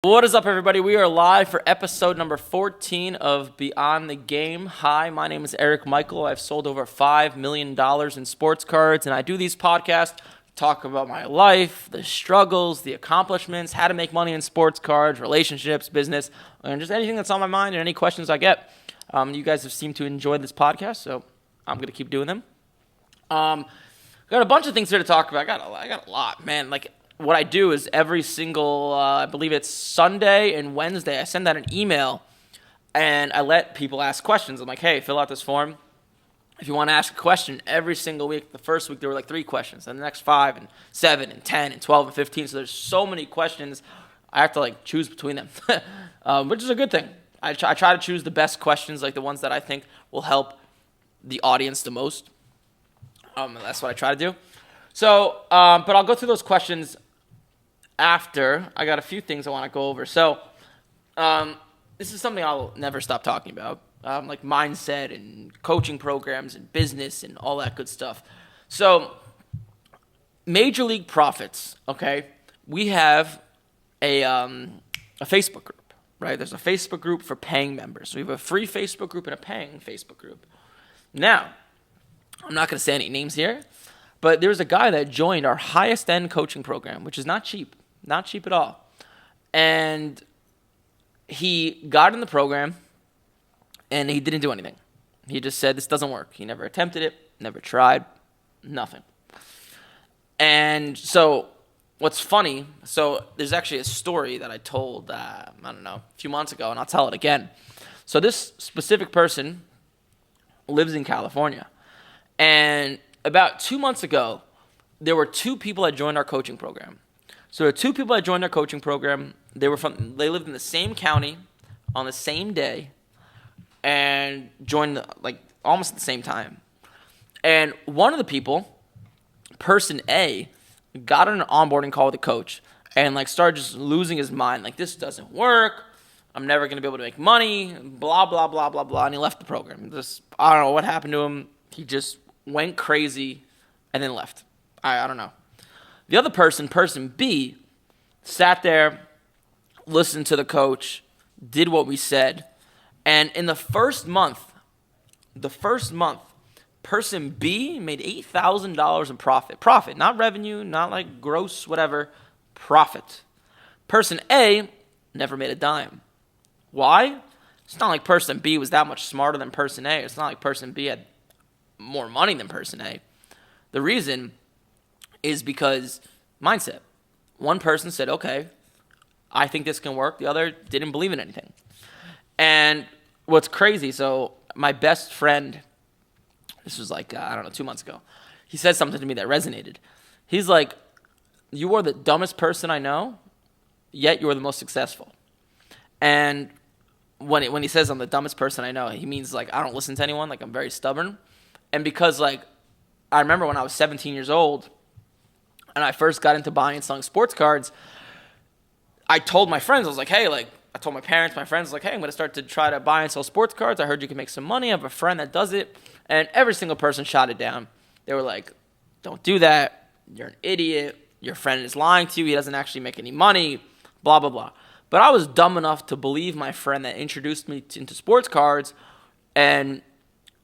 What is up, everybody? We are live for episode number 14 of Beyond the Game. Hi, my name is Eric Michael. I've sold over $5 million in sports cards, and I do these podcasts to talk about my life, the struggles, the accomplishments, how to make money in sports cards, relationships, business, and just anything that's on my mind and any questions I get. You guys have seemed to enjoy this podcast, so I'm going to keep doing them. Got a bunch of things here to talk about. I got a lot, man. What I do is every single, I believe it's Sunday and Wednesday, I send out an email and I let people ask questions. I'm like, hey, fill out this form. If you want to ask a question every single week, the first week there were like 3 questions, and the next 5 and 7 and 10 and 12 and 15. So there's so many questions, I have to choose between them, which is a good thing. I try to choose the best questions, like the ones that I think will help the audience the most. That's what I try to do. So, but I'll go through those questions after. I got a few things I want to go over. So, this is something I'll never stop talking about, like mindset and coaching programs and business and all that good stuff. So, Major League Profits, okay? We have a Facebook group, right? There's a Facebook group for paying members. So we have a free Facebook group and a paying Facebook group. Now, I'm not going to say any names here, but there's a guy that joined our highest end coaching program, which is not cheap at all. And he got in the program and he didn't do anything. He just said, this doesn't work. He never attempted it, never tried, nothing. And so what's funny, so there's actually a story that I told, a few months ago, and I'll tell it again. So this specific person lives in California. And about 2 months ago, there were 2 people that joined our coaching program. So there were 2 people that joined our coaching program. They lived in the same county on the same day and joined almost at the same time. And one of the people, person A, got on an onboarding call with the coach and started just losing his mind. This doesn't work. I'm never going to be able to make money, blah, blah, blah, blah, blah. And he left the program. I don't know what happened to him. He just went crazy and then left. I don't know. The other person B, sat there, listened to the coach, did what we said, and in the first month, person B made $8,000 in profit. Profit, not revenue, not gross, whatever, profit. Person A never made a dime. Why? It's not like person B was that much smarter than person A. It's not like person B had more money than person A. The reason is because mindset. One person said, okay, I think this can work. The other didn't believe in anything. And what's crazy, so my best friend, this was 2 months ago, he said something to me that resonated. He's like, you are the dumbest person I know, yet you are the most successful. And when he says I'm the dumbest person I know, he means I don't listen to anyone, I'm very stubborn. And because I remember when I was 17 years old and I first got into buying and selling sports cards, I told my friends, I was like, hey, I told my parents, my friends, hey, I'm going to start to try to buy and sell sports cards. I heard you can make some money. I have a friend that does it. And every single person shot it down. They were like, don't do that. You're an idiot. Your friend is lying to you. He doesn't actually make any money, blah, blah, blah. But I was dumb enough to believe my friend that introduced me into sports cards, and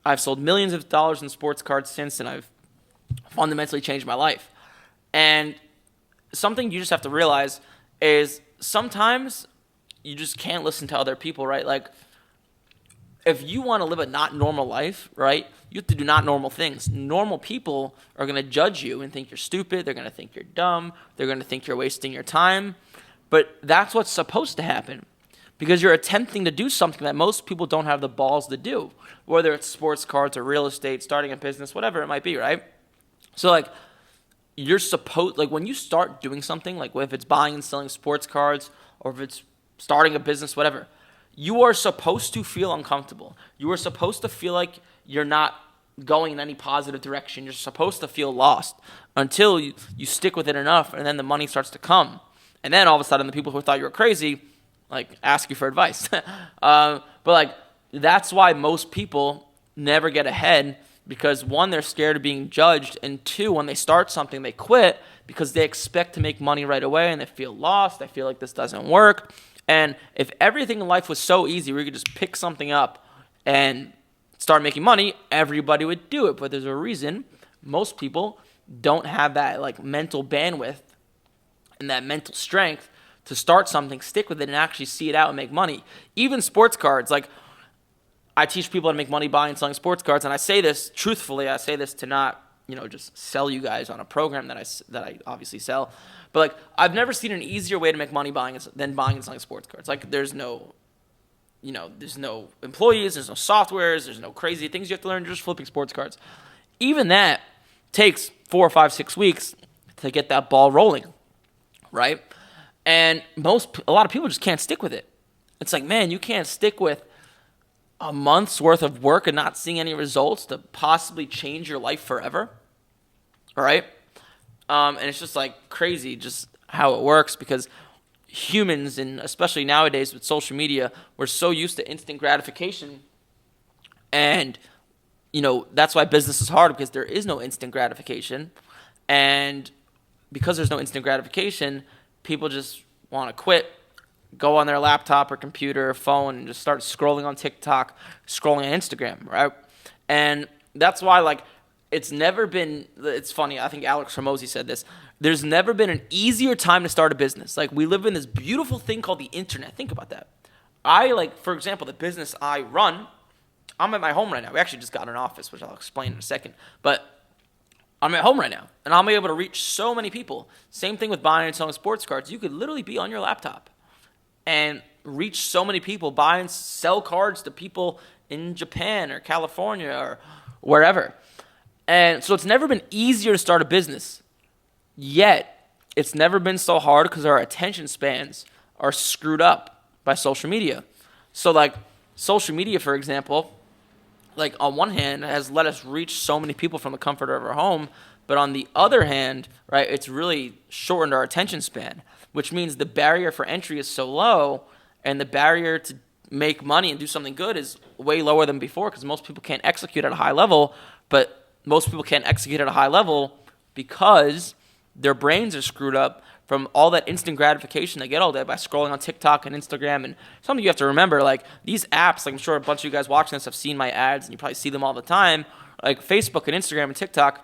I've sold millions of dollars in sports cards since, and I've fundamentally changed my life. And something you just have to realize is sometimes you just can't listen to other people, right? If you want to live a not normal life, right, you have to do not normal things. Normal people are going to judge you and think you're stupid. They're going to think you're dumb. They're going to think you're wasting your time. But that's what's supposed to happen, because you're attempting to do something that most people don't have the balls to do, whether it's sports cards or real estate, starting a business, whatever it might be, right? So you're supposed, when you start doing something, if it's buying and selling sports cards or if it's starting a business, whatever, you are supposed to feel uncomfortable. You are supposed to feel like you're not going in any positive direction. You're supposed to feel lost until you stick with it enough, and then the money starts to come. And then all of a sudden the people who thought you were crazy ask you for advice. But that's why most people never get ahead because one, they're scared of being judged, and two, when they start something, they quit because they expect to make money right away and they feel lost. They feel like this doesn't work. And if everything in life was so easy where you could just pick something up and start making money, everybody would do it. But there's a reason most people don't have that like mental bandwidth and that mental strength to start something, stick with it, and actually see it out and make money. Even sports cards, like I teach people how to make money buying and selling sports cards, and I say this truthfully. I say this to not, just sell you guys on a program that I obviously sell. But like, I've never seen an easier way to make money than buying and selling sports cards. Like, there's no employees, there's no softwares, there's no crazy things you have to learn. You're just flipping sports cards. Even that takes 4 or 5, 6 weeks to get that ball rolling, right? And a lot of people just can't stick with it. It's like, man, you can't stick with a month's worth of work and not seeing any results to possibly change your life forever, all right? And it's just like crazy just how it works, because humans, and especially nowadays with social media, we're so used to instant gratification. And, that's why business is hard, because there is no instant gratification. And because there's no instant gratification, people just want to quit, go on their laptop or computer or phone and just start scrolling on TikTok, scrolling on Instagram, right? And that's why, it's funny, I think Alex Hormozi said this, there's never been an easier time to start a business. Like, we live in this beautiful thing called the internet. Think about that. For example, the business I run, I'm at my home right now. We actually just got an office, which I'll explain in a second. But I'm at home right now, and I'm able to reach so many people. Same thing with buying and selling sports cards. You could literally be on your laptop and reach so many people, buy and sell cards to people in Japan or California or wherever. And so it's never been easier to start a business. Yet, it's never been so hard because our attention spans are screwed up by social media. So, social media, for example, on one hand, has let us reach so many people from the comfort of our home, but on the other hand, right, it's really shortened our attention span, which means the barrier for entry is so low, and the barrier to make money and do something good is way lower than before, because most people can't execute at a high level. But most people can't execute at a high level because their brains are screwed up from all that instant gratification they get all day by scrolling on TikTok and Instagram. And something you have to remember, these apps, I'm sure a bunch of you guys watching this have seen my ads, and you probably see them all the time, like Facebook and Instagram and TikTok.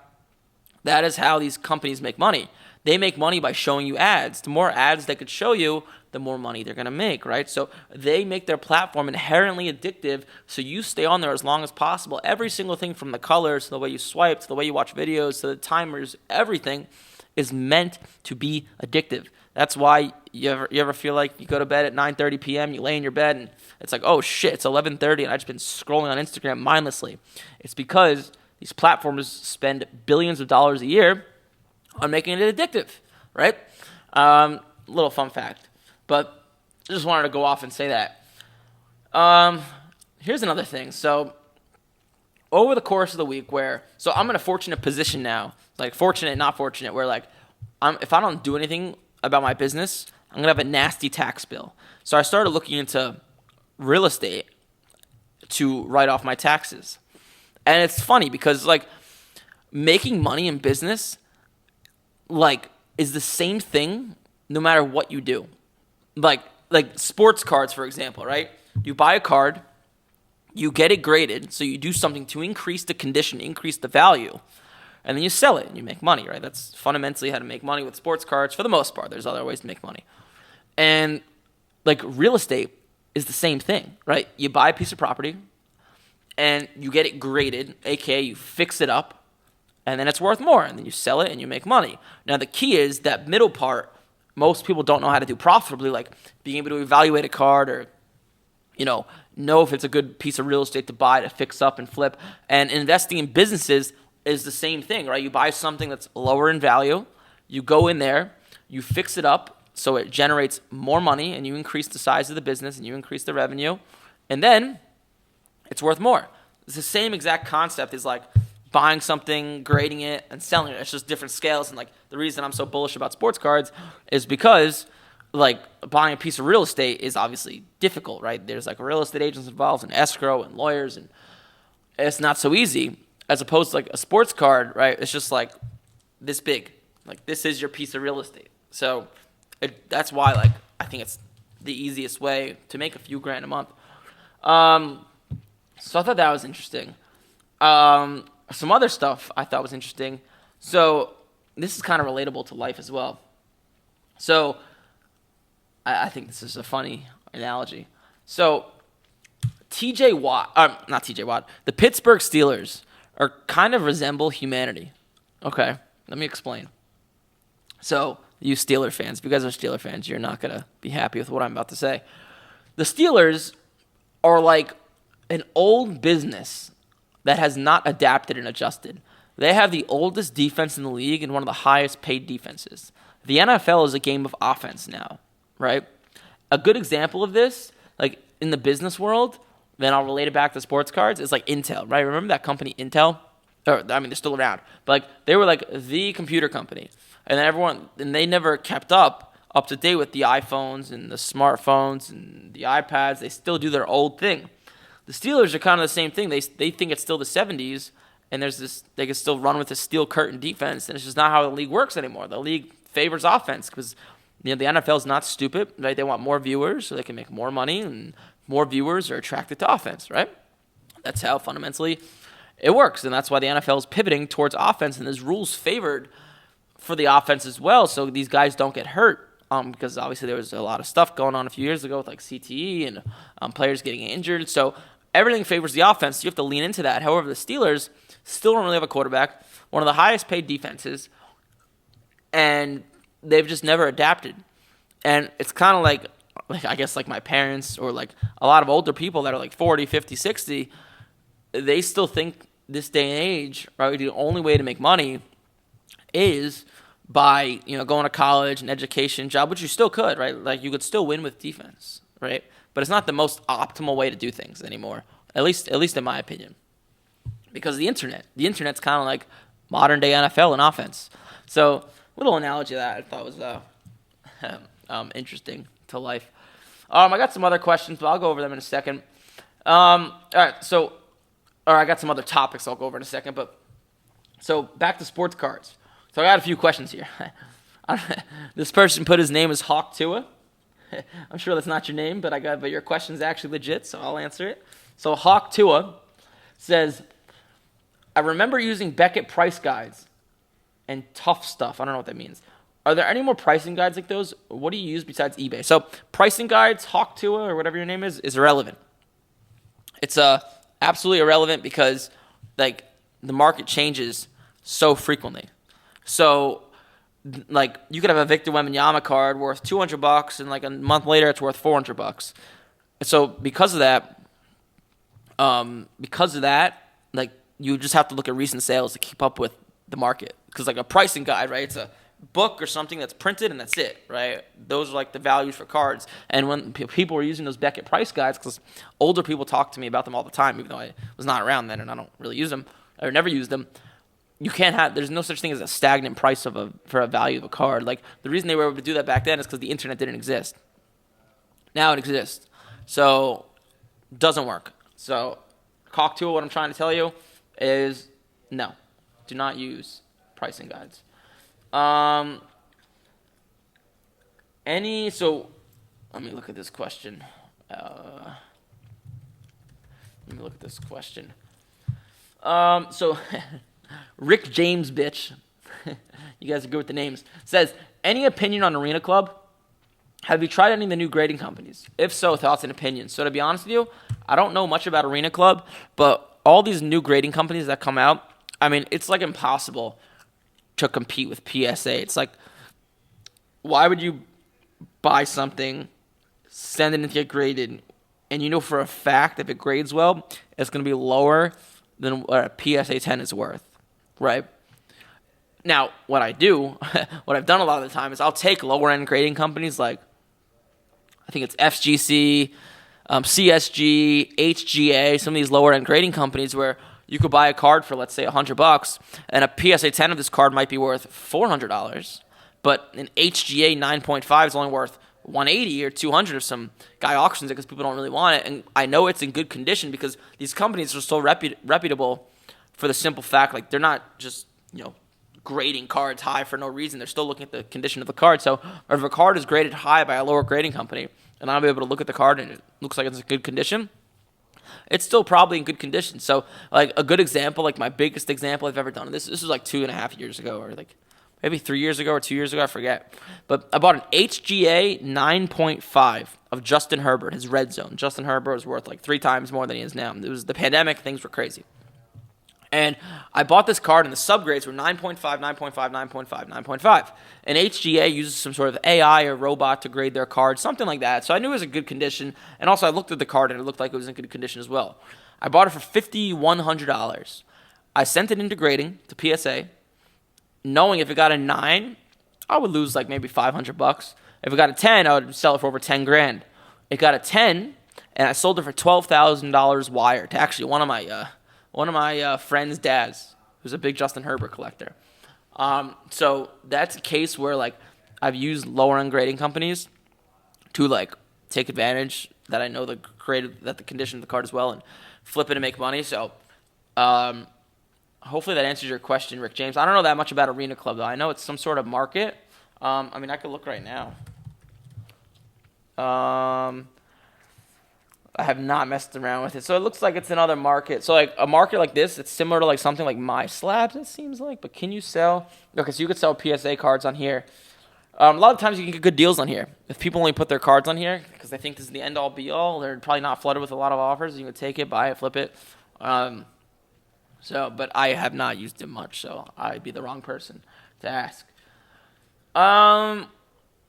That is how these companies make money. They make money by showing you ads. The more ads they could show you, the more money they're going to make, right? So they make their platform inherently addictive, so you stay on there as long as possible. Every single thing, from the colors to the way you swipe to the way you watch videos to the timers, everything is meant to be addictive. That's why you ever feel like you go to bed at 9:30 p.m., you lay in your bed, and it's like, oh shit, it's 11:30, and I've just been scrolling on Instagram mindlessly. It's because these platforms spend billions of dollars a year on making it addictive, right? Little fun fact. But I just wanted to go off and say that. Here's another thing. So over the course of the week so I'm in a fortunate position now, fortunate, not fortunate, where if I don't do anything about my business, I'm going to have a nasty tax bill. So I started looking into real estate to write off my taxes. And it's funny because making money in business is the same thing no matter what you do. Like sports cards, for example, right? You buy a card, you get it graded, so you do something to increase the condition, increase the value, and then you sell it and you make money, right? That's fundamentally how to make money with sports cards for the most part. There's other ways to make money. And real estate is the same thing, right? You buy a piece of property and you get it graded, aka you fix it up, and then it's worth more, and then you sell it and you make money. Now the key is that middle part. Most people don't know how to do profitably, like being able to evaluate a card or, know if it's a good piece of real estate to buy, to fix up and flip. And investing in businesses is the same thing, right? You buy something that's lower in value, you go in there, you fix it up so it generates more money, and you increase the size of the business and you increase the revenue, and then it's worth more. It's the same exact concept as buying something, grading it, and selling it. It's just different scales. And the reason I'm so bullish about sports cards is because buying a piece of real estate is obviously difficult, right? There's real estate agents involved and escrow and lawyers, and it's not so easy. as opposed to like a sports card, right? It's just like this big. Like this is your piece of real estate. So that's why like I think it's the easiest way to make a few grand a month. So I thought that was interesting. Some other stuff I thought was interesting. So this is kind of relatable to life as well. So I think this is a funny analogy. So TJ Watt, not TJ Watt, the Pittsburgh Steelers are kind of resemble humanity. Okay, let me explain. So you Steeler fans, if you guys are Steeler fans, you're not going to be happy with what I'm about to say. The Steelers are like an old business that has not adapted and adjusted. They have the oldest defense in the league and one of the highest paid defenses. The NFL is a game of offense now, right? A good example of this, like in the business world, then I'll relate it back to sports cards, is like Intel, right? Remember that company Intel? They're still around. But like they were like the computer company. And then they never kept up to date with the iPhones and the smartphones and the iPads. They still do their old thing. The Steelers are kind of the same thing. They think it's still the 70s, and they can still run with a steel curtain defense, and it's just not how the league works anymore. The league favors offense because the NFL is not stupid, right? They want more viewers so they can make more money, and more viewers are attracted to offense, right? That's how fundamentally it works, and that's why the NFL is pivoting towards offense, and there's rules favored for the offense as well, so these guys don't get hurt. Because obviously there was a lot of stuff going on a few years ago with like CTE and players getting injured. So everything favors the offense. So you have to lean into that. However, the Steelers still don't really have a quarterback, one of the highest paid defenses, and they've just never adapted. And it's kind of like I guess like my parents or like a lot of older people that are like 40, 50, 60, they still think this day and age, right, the only way to make money is by, going to college and education job, which you still could, right? Like you could still win with defense, right? But it's not the most optimal way to do things anymore, at least in my opinion. Because the internet's kind of like modern day NFL in offense. So little analogy that I thought was interesting to life. I got some other questions, but I'll go over them in a second. All right, I got some other topics I'll go over in a second, but so back to sports cards. So I got a few questions here. This person put his name as Hawk Tua. I'm sure that's not your name, but your question's actually legit, so I'll answer it. So Hawk Tua says, I remember using Beckett price guides and tough stuff. I don't know what that means. Are there any more pricing guides like those? What do you use besides eBay? So pricing guides, Hawk Tua, or whatever your name is irrelevant. It's absolutely irrelevant because like the market changes so frequently. So, like, you could have a Victor Wembanyama card worth $200, and like a month later, it's worth $400. And so, because of that, like, you just have to look at recent sales to keep up with the market. Because like a pricing guide, right? It's a book or something that's printed, and that's it, right? Those are like the values for cards. And when people were using those Beckett price guides, because older people talk to me about them all the time, even though I was not around then, and I don't really use them or never use them. There's no such thing as a stagnant price for a value of a card. Like, the reason they were able to do that back then is because the internet didn't exist. Now it exists. So, it doesn't work. So, Hawk Tua, what I'm trying to tell you is no. Do not use pricing guides. Let me look at this question. Rick James, bitch. You guys are good with the names. Says, any opinion on Arena Club? Have you tried any of the new grading companies? If so, thoughts and opinions. So to be honest with you, I don't know much about Arena Club, but all these new grading companies that come out, I mean, it's like impossible to compete with PSA. It's like, why would you buy something, send it in to get graded, and you know for a fact if it grades well, it's going to be lower than what a PSA 10 is worth, right? Now, what I've done a lot of the time is I'll take lower-end grading companies like, I think it's FGC, CSG, HGA, some of these lower-end grading companies where you could buy a card for, let's say, $100, and a PSA 10 of this card might be worth $400, but an HGA 9.5 is only worth $180 or $200 if some guy auctions it because people don't really want it. And I know it's in good condition because these companies are so reputable for the simple fact, like, they're not just, grading cards high for no reason. They're still looking at the condition of the card. So if a card is graded high by a lower grading company, and I'll be able to look at the card and it looks like it's in good condition, it's still probably in good condition. So, like, a good example, like my biggest example I've ever done, this was like 2.5 years ago, or like maybe 3 years ago or 2 years ago, I forget. But I bought an HGA 9.5 of Justin Herbert, his red zone. Justin Herbert was worth like 3 times more than he is now. It was the pandemic, things were crazy. And I bought this card, and the subgrades were 9.5, 9.5, 9.5, 9.5. And HGA uses some sort of AI or robot to grade their card, something like that. So I knew it was in good condition. And also, I looked at the card, and it looked like it was in good condition as well. I bought it for $5,100. I sent it into grading to PSA, knowing if it got a 9, I would lose like maybe $500. If it got a 10, I would sell it for over 10 grand. It got a 10, and I sold it for $12,000 wire to actually one of my friend's dads, who's a big Justin Herbert collector. So that's a case where, like, I've used lower end grading companies to, like, take advantage that I know that the condition of the card is well and flip it and make money. So hopefully that answers your question, Rick James. I don't know that much about Arena Club, though. I know it's some sort of market. I could look right now. I have not messed around with it. So it looks like it's another market. So, like, a market like this, it's similar to, like, something like My Slabs, it seems like. But can you sell? Okay, so you could sell PSA cards on here. A lot of times you can get good deals on here. If people only put their cards on here because they think this is the end-all, be-all, they're probably not flooded with a lot of offers. You can take it, buy it, flip it. But I have not used it much, so I'd be the wrong person to ask.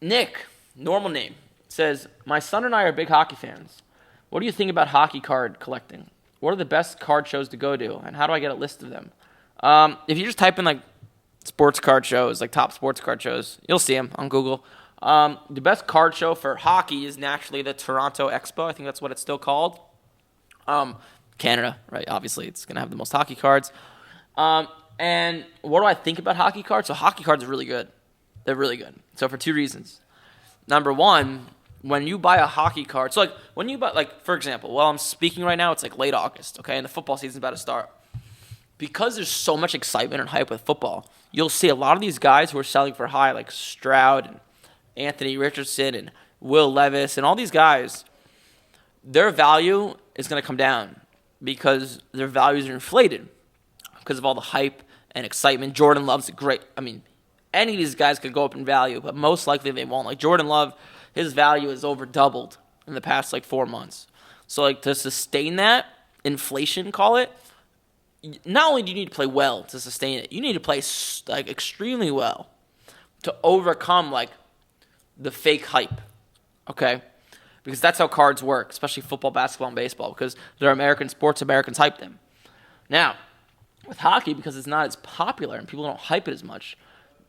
Nick, normal name, says, my son and I are big hockey fans. What do you think about hockey card collecting? What are the best card shows to go to, and how do I get a list of them? If you just type in, like, sports card shows, like top sports card shows, you'll see them on Google. The best card show for hockey is naturally the Toronto Expo. I think that's what it's still called. Canada, right? Obviously, it's going to have the most hockey cards. And what do I think about hockey cards? So hockey cards are really good. They're really good. So for 2 reasons. Number one, when you buy a hockey card, so, like, when you buy, like, for example, while I'm speaking right now, it's like late August, okay, and the football season's about to start. Because there's so much excitement and hype with football, you'll see a lot of these guys who are selling for high, like Stroud and Anthony Richardson and Will Levis and all these guys, their value is going to come down because their values are inflated because of all the hype and excitement. Jordan Love's great. I mean, any of these guys could go up in value, but most likely they won't. Like Jordan Love, his value is over doubled in the past, like, 4 months. So, like, to sustain that inflation, call it, not only do you need to play well to sustain it, you need to play, like, extremely well to overcome, like, the fake hype, okay? Because that's how cards work, especially football, basketball, and baseball, because they're American sports, Americans hype them. Now, with hockey, because it's not as popular and people don't hype it as much,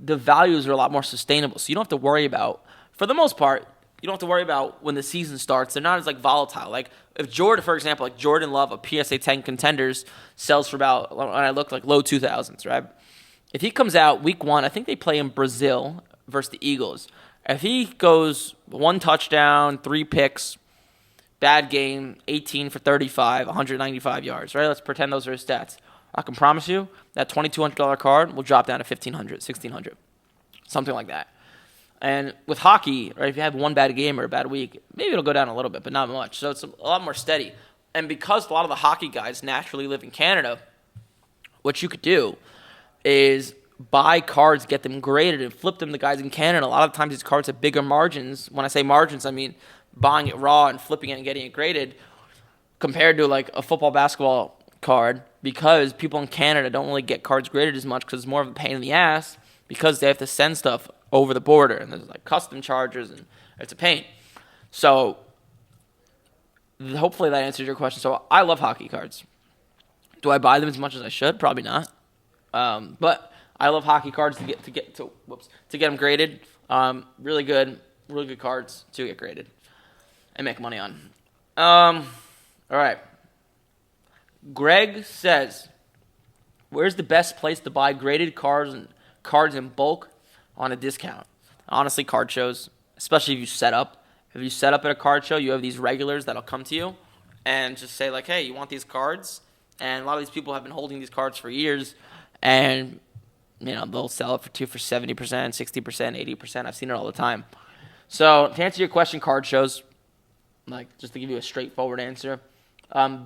the values are a lot more sustainable. So you don't have to worry about, for the most part, you don't have to worry about when the season starts. They're not as, like, volatile. Like, if Jordan, for example, like Jordan Love, a PSA 10 Contenders, sells for about, when I look, like low 2000s, right? If he comes out week 1, I think they play in Brazil versus the Eagles. If he goes 1 touchdown, 3 picks, bad game, 18 for 35, 195 yards, right? Let's pretend those are his stats. I can promise you that $2,200 card will drop down to $1,500, $1,600, something like that. And with hockey, right, if you have 1 bad game or a bad week, maybe it'll go down a little bit, but not much. So it's a lot more steady. And because a lot of the hockey guys naturally live in Canada, what you could do is buy cards, get them graded, and flip them to guys in Canada. A lot of times these cards have bigger margins. When I say margins, I mean buying it raw and flipping it and getting it graded compared to, like, a football, basketball card, because people in Canada don't really get cards graded as much because it's more of a pain in the ass because they have to send stuff over the border, and there's, like, custom charges, and it's a pain. So hopefully that answers your question. So I love hockey cards. Do I buy them as much as I should? Probably not. But I love hockey cards to get them graded. Really good cards to get graded and make money on. All right. Greg says, where's the best place to buy graded cards in bulk on a discount? Honestly, card shows, especially if you set up. If you set up at a card show, you have these regulars that'll come to you and just say, like, hey, you want these cards? And a lot of these people have been holding these cards for years, and they'll sell it for 70%, 60%, 80%. I've seen it all the time. So to answer your question, card shows, like just to give you a straightforward answer,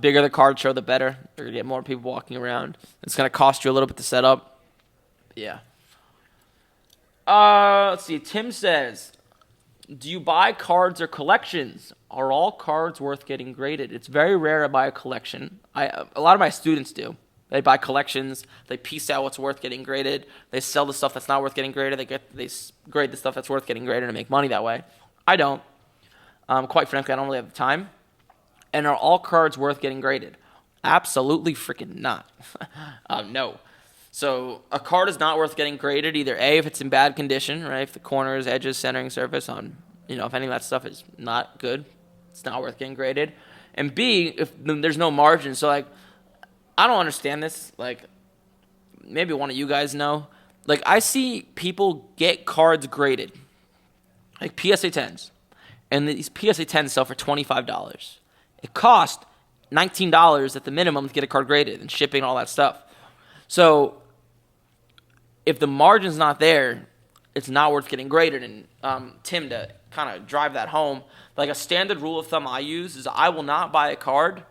bigger the card show, the better. You're gonna get more people walking around. It's gonna cost you a little bit to set up. Yeah. Let's see. Tim says, do you buy cards or collections? Are all cards worth getting graded? It's very rare to buy a collection. A lot of my students do. They buy collections. They piece out what's worth getting graded. They sell the stuff that's not worth getting graded. They grade the stuff that's worth getting graded and make money that way. I don't. Quite frankly, I don't really have the time. And are all cards worth getting graded? Absolutely freaking not. No. So a card is not worth getting graded either. A, if it's in bad condition, right? If the corners, edges, centering surface if any of that stuff is not good, it's not worth getting graded. And B, if there's no margin. So like, I don't understand this. Like, maybe one of you guys know. Like, I see people get cards graded, like PSA 10s, and these PSA 10s sell for $25. It costs $19 at the minimum to get a card graded and shipping and all that stuff. So if the margin's not there, it's not worth getting graded. And Tim, to kind of drive that home, like a standard rule of thumb I use is I will not buy a card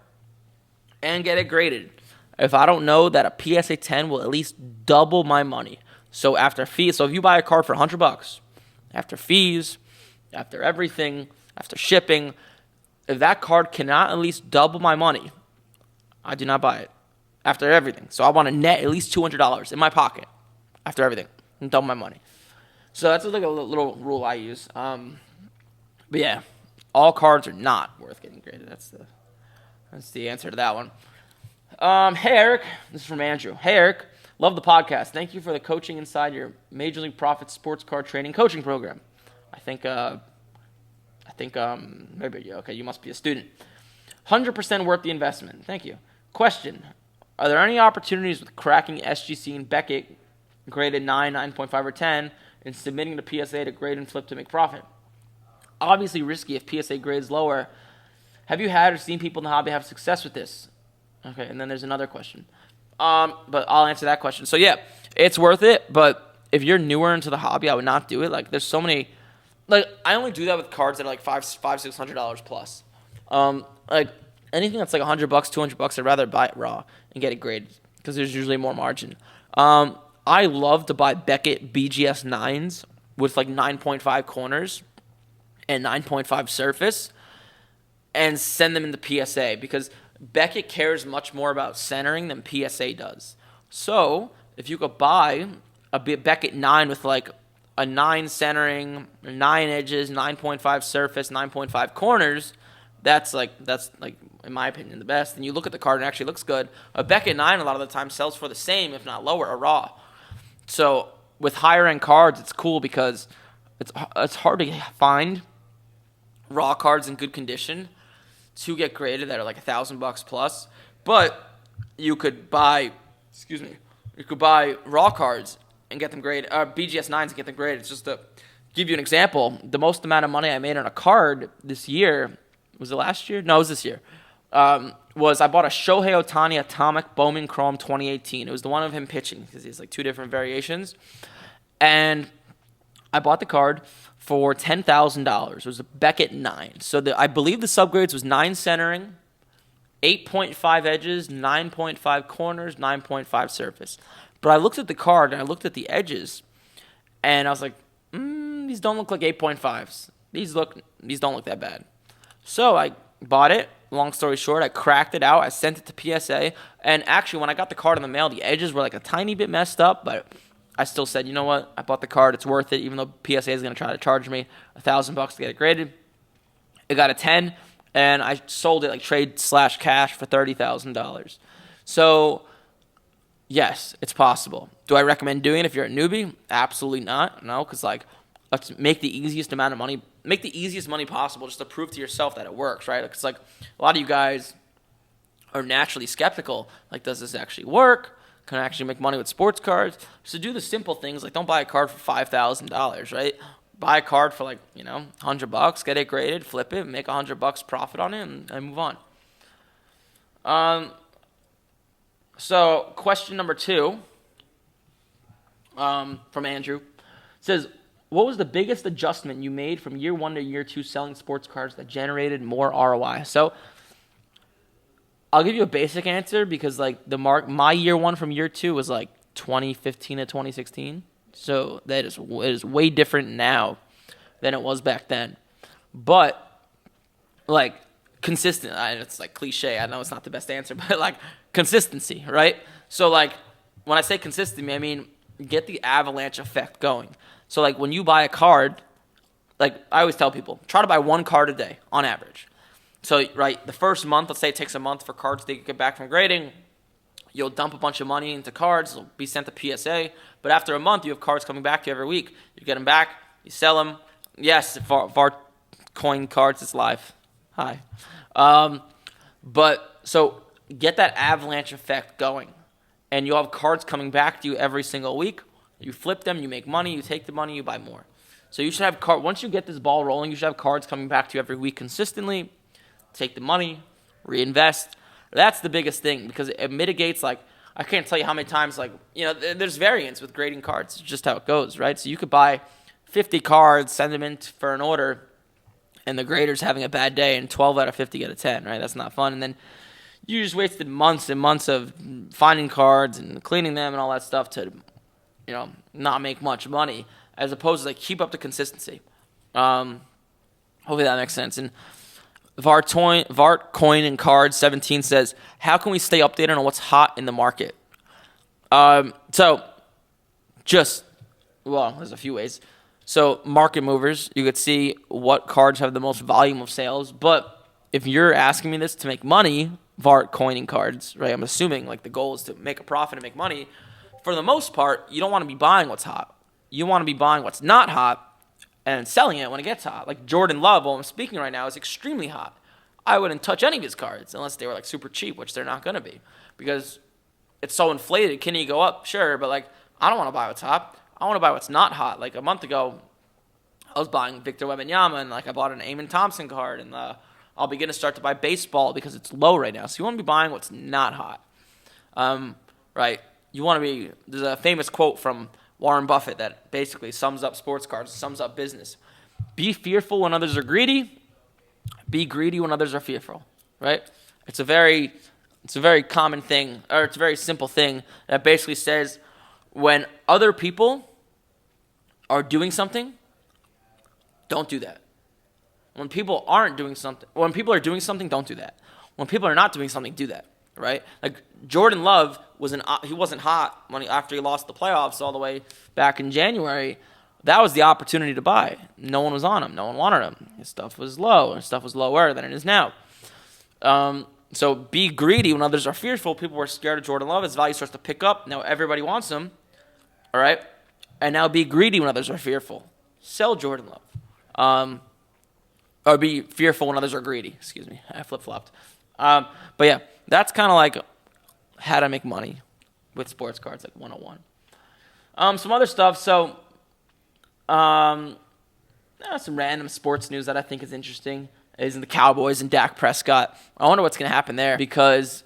and get it graded if I don't know that a PSA 10 will at least double my money. So after fees, so if you buy a card for $100, after fees, after everything, after shipping, if that card cannot at least double my money, I do not buy it. After everything. So I want to net at least $200 in my pocket after everything and double my money. So that's like a little rule I use. But yeah, all cards are not worth getting graded. That's the answer to that one. Hey, Eric. This is from Andrew. Hey, Eric. Love the podcast. Thank you for the coaching inside your Major League Profit sports card trading coaching program. I think maybe, okay, you must be a student. 100% worth the investment. Thank you. Question. Are there any opportunities with cracking SGC and Beckett graded 9, 9.5, or 10 and submitting the PSA to grade and flip to make profit? Obviously risky if PSA grades lower. Have you had or seen people in the hobby have success with this? Okay, and then there's another question. But I'll answer that question. So yeah, it's worth it, but if you're newer into the hobby, I would not do it. Like there's so many, like I only do that with cards that are like $600 plus. Like anything that's like $100, $200, I'd rather buy it raw and get it graded because there's usually more margin. I love to buy Beckett BGS 9s with like 9.5 corners and 9.5 surface and send them into PSA because Beckett cares much more about centering than PSA does. So if you could buy a Beckett 9 with like a 9 centering, 9 edges, 9.5 surface, 9.5 corners, that's in my opinion the best. And you look at the card and it actually looks good. A Beckett 9 a lot of the time sells for the same, if not lower, a raw. So with higher end cards, it's cool because it's hard to find raw cards in good condition to get graded that are like $1,000 plus. But you could buy raw cards and get them graded, BGS 9s and get them graded. It's just to give you an example. The most amount of money I made on a card this year, was it last year? No, it was this year. Was I bought a Shohei Ohtani Atomic Bowman Chrome 2018. It was the one of him pitching because he has like 2 different variations. And I bought the card for $10,000. It was a Beckett 9. So I believe the subgrades was 9 centering, 8.5 edges, 9.5 corners, 9.5 surface. But I looked at the card and I looked at the edges, and I was like, these don't look like 8.5s. These don't look that bad. So I bought it. Long story short, I cracked it out. I sent it to PSA. And actually, when I got the card in the mail, the edges were like a tiny bit messed up, but I still said, you know what? I bought the card. It's worth it, even though PSA is going to try to charge me $1,000 to get it graded. It got a 10, and I sold it like trade/cash for $30,000. So, yes, it's possible. Do I recommend doing it if you're a newbie? Absolutely not. No, because let's make the easiest amount of money. Make the easiest money possible just to prove to yourself that it works, right? Because a lot of you guys are naturally skeptical. Like, does this actually work? Can I actually make money with sports cards? So do the simple things. Like, don't buy a card for $5,000, right? Buy a card for $100, get it graded, flip it, make $100 profit on it, and move on. So question number 2 from Andrew says, what was the biggest adjustment you made from year 1 to year 2 selling sports cards that generated more ROI? So I'll give you a basic answer because like my year 1 from year 2 was like 2015 to 2016. So it is way different now than it was back then. But like consistent, it's like cliche. I know it's not the best answer, but like consistency, right? So like when I say consistency, I mean get the avalanche effect going. So like when you buy a card, like I always tell people, try to buy 1 card a day on average. So right, the first month, let's say it takes a month for cards to get back from grading. You'll dump a bunch of money into cards. They'll be sent to PSA. But after a month, you have cards coming back to you every week. You get them back. You sell them. Yes, VAR coin cards is live. Hi. But so get that avalanche effect going. And you'll have cards coming back to you every single week. You flip them. You make money. You take the money. You buy more. So you should have once you get this ball rolling, you should have cards coming back to you every week consistently. Take the money. Reinvest. That's the biggest thing because it mitigates, like, I can't tell you how many times, like, there's variance with grading cards. It's just how it goes, right? So you could buy 50 cards, send them in for an order, and the grader's having a bad day, and 12 out of 50 get a 10, right? That's not fun. And then you just wasted months and months of finding cards and cleaning them and all that stuff to, not make much money, as opposed to, like, keep up the consistency. Hopefully that makes sense. And Vart Coin and Cards 17 says, how can we stay updated on what's hot in the market? There's a few ways. So market movers, you could see what cards have the most volume of sales. But if you're asking me this to make money, Vart Coin and Cards, right? I'm assuming like the goal is to make a profit and make money. For the most part, you don't want to be buying what's hot. You want to be buying what's not hot and selling it when it gets hot. Like Jordan Love, while I'm speaking right now, is extremely hot. I wouldn't touch any of his cards unless they were like super cheap, which they're not going to be because it's so inflated. Can he go up? Sure, but like I don't want to buy what's hot. I want to buy what's not hot. Like a month ago, I was buying Victor Wembanyama, and like I bought an Amen Thompson card, and I'll be going to start to buy baseball because it's low right now. So you want to be buying what's not hot, right? You want to be. There's a famous quote from Warren Buffett that basically sums up sports cards, sums up business. Be fearful when others are greedy. Be greedy when others are fearful, right? It's a very common thing, or it's a very simple thing that basically says when other people are doing something, don't do that. When people are doing something, don't do that. When people are not doing something, do that, right? Like Jordan Love he wasn't hot after he lost the playoffs all the way back in January. That was the opportunity to buy. No one was on him. No one wanted him. His stuff was low. His stuff was lower than it is now. So be greedy when others are fearful. People were scared of Jordan Love. His value starts to pick up. Now everybody wants him. All right? And now be greedy when others are fearful. Sell Jordan Love. Or be fearful when others are greedy. Excuse me. I flip-flopped. But yeah, that's kind of like how to make money with sports cards, like 101. Some other stuff. So some random sports news that I think is interesting is in the Cowboys and Dak Prescott. I wonder what's going to happen there because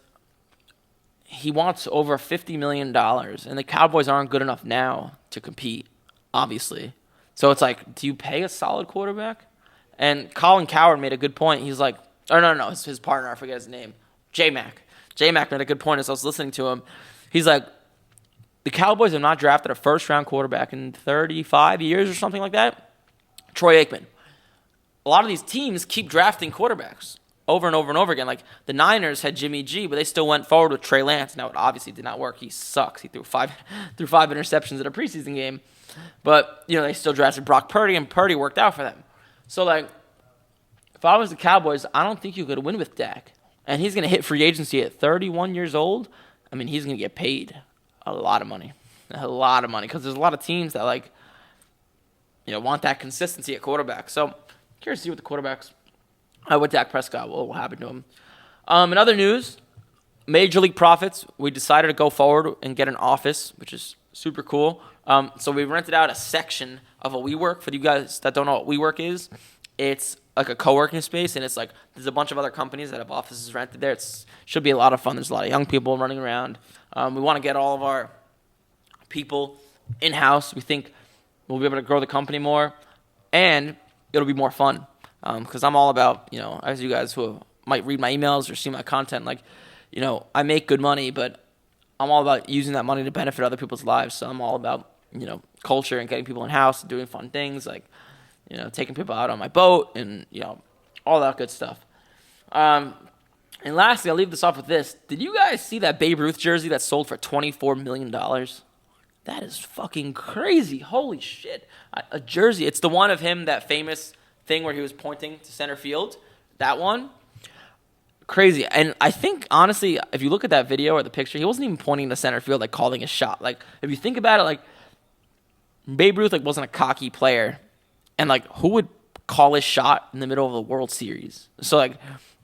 he wants over $50 million, and the Cowboys aren't good enough now to compete, obviously. So it's like, do you pay a solid quarterback? And Colin Cowherd made a good point. He's like, it's his partner. I forget his name. J-Mac. J-Mac made a good point as I was listening to him. He's like, the Cowboys have not drafted a first-round quarterback in 35 years or something like that. Troy Aikman. A lot of these teams keep drafting quarterbacks over and over and over again. Like the Niners had Jimmy G, but they still went forward with Trey Lance. Now, it obviously did not work. He sucks. He threw five interceptions in a preseason game. But, they still drafted Brock Purdy, and Purdy worked out for them. So, like, if I was the Cowboys, I don't think you could win with Dak. And he's going to hit free agency at 31 years old. I mean, he's going to get paid a lot of money. A lot of money. Because there's a lot of teams that, like, want that consistency at quarterback. So, curious to see what the quarterbacks, what Dak Prescott will happen to him. In other news, Major League Profits, we decided to go forward and get an office, which is super cool. So we rented out a section of a WeWork. For you guys that don't know what WeWork is, It's like a co-working space, and it's like there's a bunch of other companies that have offices rented there. It should be a lot of fun. There's a lot of young people running around. We want to get all of our people in-house. We think we'll be able to grow the company more, and it'll be more fun. Because I'm all about, as you guys who might read my emails or see my content, like, I make good money, but I'm all about using that money to benefit other people's lives. So I'm all about, culture and getting people in-house and doing fun things, like, taking people out on my boat and, all that good stuff. And lastly, I'll leave this off with this. Did you guys see that Babe Ruth jersey that sold for $24 million? That is fucking crazy. Holy shit. A jersey. It's the one of him, that famous thing where he was pointing to center field. That one. Crazy. And I think, honestly, if you look at that video or the picture, he wasn't even pointing to center field, like calling a shot. Like, if you think about it, like, Babe Ruth, like, wasn't a cocky player. And, like, who would call his shot in the middle of the World Series? So, like,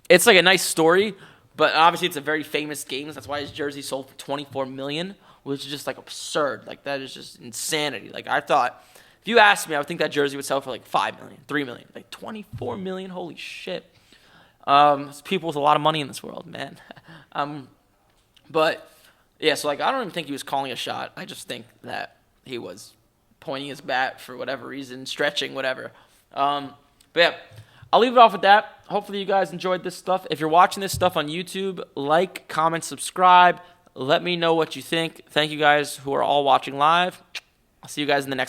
it's, like, a nice story, but obviously it's a very famous game. That's why his jersey sold for $24 million, which is just, like, absurd. Like, that is just insanity. Like, I thought, if you asked me, I would think that jersey would sell for, like, $5 million, $3 million. Like, $24 million? Holy shit. There's people with a lot of money in this world, man. But, yeah, so, like, I don't even think he was calling a shot. I just think that he was pointing his bat for whatever reason, stretching, whatever. But, yeah, I'll leave it off with that. Hopefully you guys enjoyed this stuff. If you're watching this stuff on YouTube, like, comment, subscribe. Let me know what you think. Thank you guys who are all watching live. I'll see you guys in the next